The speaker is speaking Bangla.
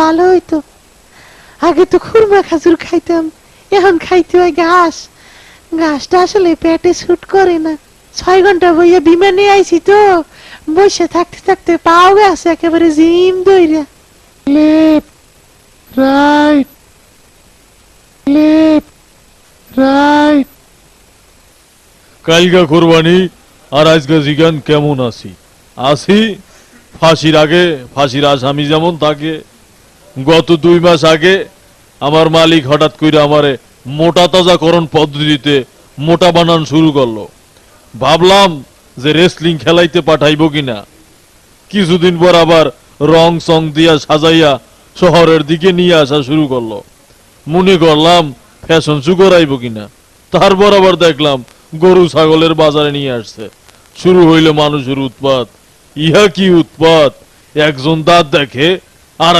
ভালো হইতো। আগে তো খুরমা খাজুর খাইতাম, এখন খাইতে হয় ঘাস। ঘাসটা আসলে পেটে শুট করে না। 6 ঘন্টা বইয়া বিমানে আইছি তো, বসে থাকতে থাকতে পাও গেছে একেবারে জিম দইরা। Left, right, left, right. কালকা কোরবানি আর আজকে জিগান কেমন আছি? আছি ফাঁসির আগে, ফাঁসির আসামি যেমন থাকে। গত 2 মাস আগে আমার মালিক হঠাৎ করে আমারে মোটা তাজাকরণ পদ্ধতিতে মোটা বানান শুরু করলো। ভাবলাম যে রেসলিং খেলাইতে পাঠাইবো কিনা। কিছুদিন পর আবার রং সং দিয়া সাজাইয়া শহরের দিকে নিয়ে আসা শুরু করলো। মনে করলাম ফ্যাশন শু করাইবো কিনা। তারপর আবার দেখলাম গরু ছাগলের বাজারে নিয়ে আসছে। শুরু হইল মানুষের উৎপাত। ইহা কি উৎপাত! একজন দাঁত দেখে আর